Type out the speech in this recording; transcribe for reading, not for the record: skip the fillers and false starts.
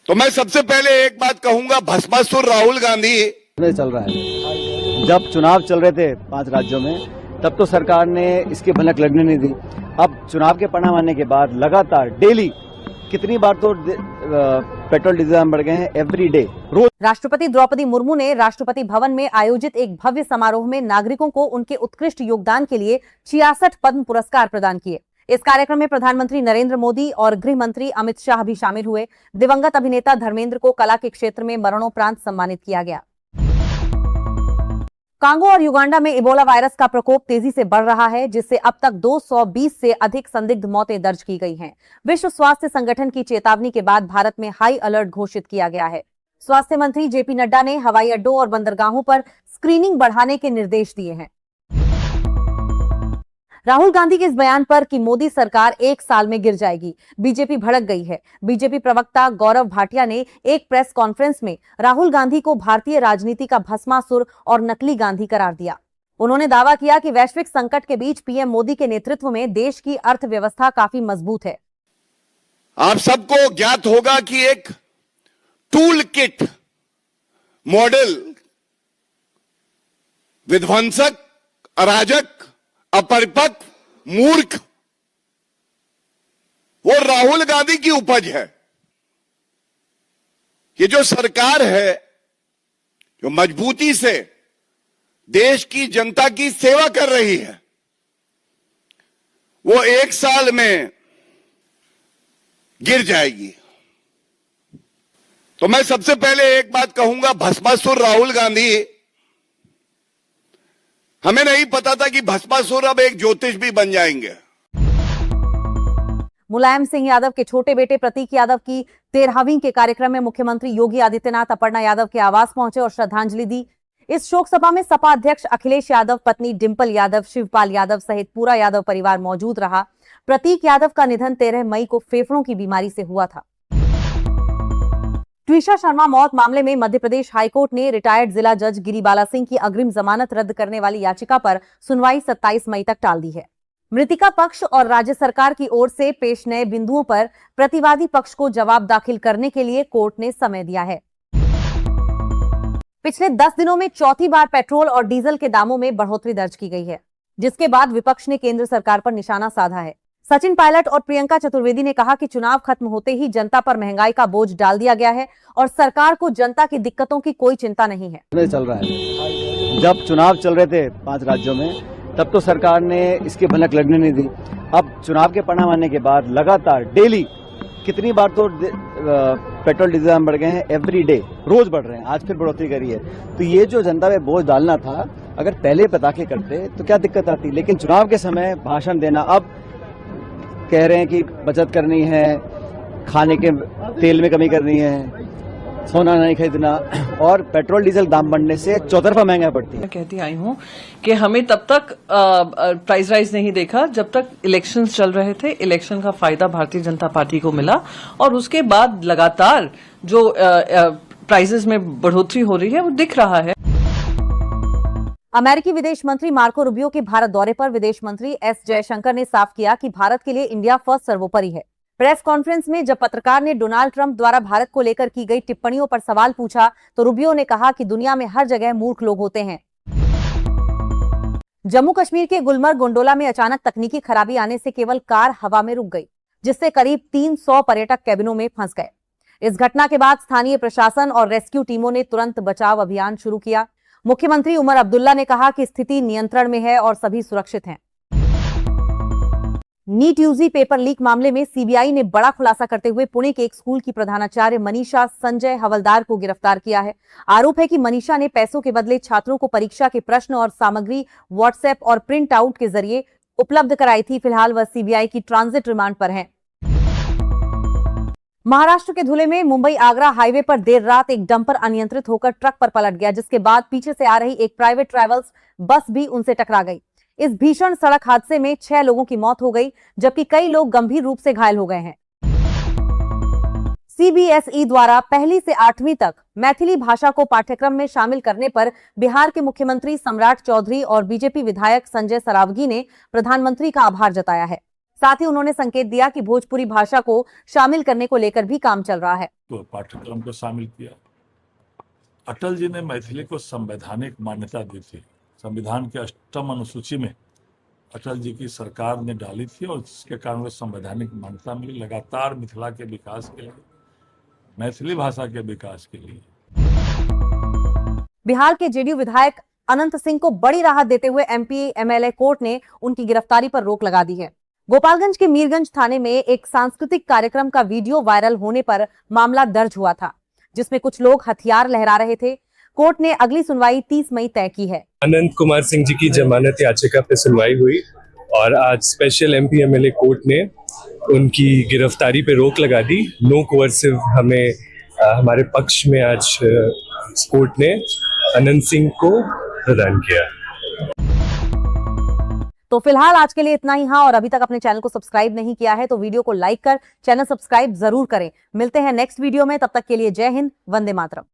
तो मैं सबसे पहले एक बात कहूंगा, भस्मासुर राहुल गांधी चल रहा है। जब चुनाव चल रहे थे 5 राज्यों में, तब तो सरकार ने इसकी भनक लगने नहीं दी। अब चुनाव के परिणाम आने के बाद लगातार डेली कितनी बार तो पेट्रोल डीजल दाम बढ़ गए हैं, एवरी डे रोज। राष्ट्रपति द्रौपदी मुर्मू ने राष्ट्रपति भवन में आयोजित एक भव्य समारोह में नागरिकों को उनके उत्कृष्ट योगदान के लिए 66 पद्म पुरस्कार प्रदान किए। इस कार्यक्रम में प्रधानमंत्री नरेंद्र मोदी और गृह मंत्री अमित शाह भी शामिल हुए। दिवंगत अभिनेता धर्मेंद्र को कला के क्षेत्र में मरणोपरांत सम्मानित किया गया। कांगो और युगांडा में इबोला वायरस का प्रकोप तेजी से बढ़ रहा है, जिससे अब तक 220 से अधिक संदिग्ध मौतें दर्ज की गई हैं। विश्व स्वास्थ्य संगठन की चेतावनी के बाद भारत में हाई अलर्ट घोषित किया गया है। स्वास्थ्य मंत्री जेपी नड्डा ने हवाई अड्डों और बंदरगाहों पर स्क्रीनिंग बढ़ाने के निर्देश दिए हैं। राहुल गांधी के इस बयान पर कि मोदी सरकार 1 साल में गिर जाएगी, बीजेपी भड़क गई है। बीजेपी प्रवक्ता गौरव भाटिया ने एक प्रेस कॉन्फ्रेंस में राहुल गांधी को भारतीय राजनीति का भस्मासुर और नकली गांधी करार दिया। उन्होंने दावा किया कि वैश्विक संकट के बीच पीएम मोदी के नेतृत्व में देश की अर्थव्यवस्था काफी मजबूत है। आप सबको ज्ञात होगा कि एक टूल किट मॉडल विध्वंसक, अराजक, अपरिपक्व, मूर्ख, वो राहुल गांधी की उपज है। ये जो सरकार है, जो मजबूती से देश की जनता की सेवा कर रही है, वो 1 साल में गिर जाएगी। तो मैं सबसे पहले एक बात कहूंगा, भस्मासुर राहुल गांधी, हमें नहीं पता था कि भस्मासुर अब एक ज्योतिष भी बन जाएंगे। मुलायम सिंह यादव के छोटे बेटे प्रतीक यादव की 13वीं के कार्यक्रम में मुख्यमंत्री योगी आदित्यनाथ अपर्णा यादव के आवास पहुंचे और श्रद्धांजलि दी। इस शोक सभा में सपा अध्यक्ष अखिलेश यादव, पत्नी डिंपल यादव, शिवपाल यादव सहित पूरा यादव परिवार मौजूद रहा। प्रतीक यादव का निधन 13 मई को फेफड़ों की बीमारी से हुआ था। ट्विशा शर्मा मौत मामले में मध्य प्रदेश हाईकोर्ट ने रिटायर्ड जिला जज गिरिबाला सिंह की अग्रिम जमानत रद्द करने वाली याचिका पर सुनवाई 27 मई तक टाल दी है। मृतिका पक्ष और राज्य सरकार की ओर से पेश नए बिंदुओं पर प्रतिवादी पक्ष को जवाब दाखिल करने के लिए कोर्ट ने समय दिया है। पिछले 10 दिनों में चौथी बार पेट्रोल और डीजल के दामों में बढ़ोतरी दर्ज की गई है, जिसके बाद विपक्ष ने केंद्र सरकार पर निशाना साधा है। सचिन पायलट और प्रियंका चतुर्वेदी ने कहा कि चुनाव खत्म होते ही जनता पर महंगाई का बोझ डाल दिया गया है और सरकार को जनता की दिक्कतों की कोई चिंता नहीं है। चल रहा है। जब चुनाव चल रहे थे 5 राज्यों में, तब तो सरकार ने इसकी भनक लगने नहीं दी। अब चुनाव के परिणाम आने के बाद लगातार डेली कितनी बार तो पेट्रोल डीजल दाम बढ़ गए हैं, एवरी डे रोज बढ़ रहे हैं। आज फिर बढ़ोतरी करी है। तो ये जो जनता पे बोझ डालना था, अगर पहले पता के करते तो क्या दिक्कत आती। लेकिन चुनाव के समय भाषण देना, अब कह रहे हैं कि बचत करनी है, खाने के तेल में कमी करनी है, सोना नहीं खरीदना, और पेट्रोल डीजल दाम बढ़ने से चौतरफा महंगा पड़ती है। मैं कहती आई हूँ कि हमें तब तक प्राइस राइज नहीं देखा जब तक इलेक्शंस चल रहे थे। इलेक्शन का फायदा भारतीय जनता पार्टी को मिला और उसके बाद लगातार जो प्राइसेस में बढ़ोतरी हो रही है वो दिख रहा है। अमेरिकी विदेश मंत्री मार्को रूबियो के भारत दौरे पर विदेश मंत्री एस जयशंकर ने साफ किया कि भारत के लिए इंडिया फर्स्ट सर्वोपरि है। प्रेस कॉन्फ्रेंस में जब पत्रकार ने डोनाल्ड ट्रंप द्वारा भारत को लेकर की गई टिप्पणियों पर सवाल पूछा तो रूबियो ने कहा कि दुनिया में हर जगह मूर्ख लोग होते हैं। जम्मू कश्मीर के गुलमर्ग गोंडोला में अचानक तकनीकी खराबी आने से केवल कार हवा में रुक गई, जिससे करीब 300 पर्यटक कैबिनों में फंस गए। इस घटना के बाद स्थानीय प्रशासन और रेस्क्यू टीमों ने तुरंत बचाव अभियान शुरू किया। मुख्यमंत्री उमर अब्दुल्ला ने कहा कि स्थिति नियंत्रण में है और सभी सुरक्षित हैं। नीट यूजी पेपर लीक मामले में सीबीआई ने बड़ा खुलासा करते हुए पुणे के एक स्कूल की प्रधानाचार्य मनीषा संजय हवलदार को गिरफ्तार किया है। आरोप है कि मनीषा ने पैसों के बदले छात्रों को परीक्षा के प्रश्न और सामग्री व्हाट्सएप और प्रिंट आउट के जरिए उपलब्ध कराई थी। फिलहाल वह सीबीआई की ट्रांजिट रिमांड पर है। महाराष्ट्र के धुले में मुंबई आगरा हाईवे पर देर रात एक डंपर अनियंत्रित होकर ट्रक पर पलट गया, जिसके बाद पीछे से आ रही एक प्राइवेट ट्रैवल्स बस भी उनसे टकरा गई। इस भीषण सड़क हादसे में 6 लोगों की मौत हो गई, जबकि कई लोग गंभीर रूप से घायल हो गए हैं। सीबीएसई द्वारा 1ली से 8वीं तक मैथिली भाषा को पाठ्यक्रम में शामिल करने पर बिहार के मुख्यमंत्री सम्राट चौधरी और बीजेपी विधायक संजय सरावगी ने प्रधानमंत्री का आभार जताया है। साथ ही उन्होंने संकेत दिया कि भोजपुरी भाषा को शामिल करने को लेकर भी काम चल रहा है। तो पाठ्यक्रम को शामिल किया। अटल जी ने मैथिली को संवैधानिक मान्यता दी थी। संविधान के 8वीं अनुसूची में अटल जी की सरकार ने डाली थी और जिसके कारण वो संवैधानिक मान्यता मिली। लगातार मिथिला के विकास के लिए, मैथिली भाषा के विकास के लिए। बिहार के जेडीयू विधायक अनंत सिंह को बड़ी राहत देते हुए एमपी एमएलए कोर्ट ने उनकी गिरफ्तारी पर रोक लगा दी है। गोपालगंज के मीरगंज थाने में एक सांस्कृतिक कार्यक्रम का वीडियो वायरल होने पर मामला दर्ज हुआ था, जिसमें कुछ लोग हथियार लहरा रहे थे। कोर्ट ने अगली सुनवाई 30 मई तय की है। अनंत कुमार सिंह जी की जमानत याचिका पे सुनवाई हुई और आज स्पेशल एमपी एमएलए कोर्ट ने उनकी गिरफ्तारी पे रोक लगा दी। नो कोअर्सिव हमें हमारे पक्ष में आज कोर्ट ने अनंत सिंह को प्रदान किया। तो फिलहाल आज के लिए इतना ही। हाँ, और अभी तक अपने चैनल को सब्सक्राइब नहीं किया है तो वीडियो को लाइक कर चैनल सब्सक्राइब जरूर करें। मिलते हैं नेक्स्ट वीडियो में, तब तक के लिए जय हिंद, वंदे मातरम।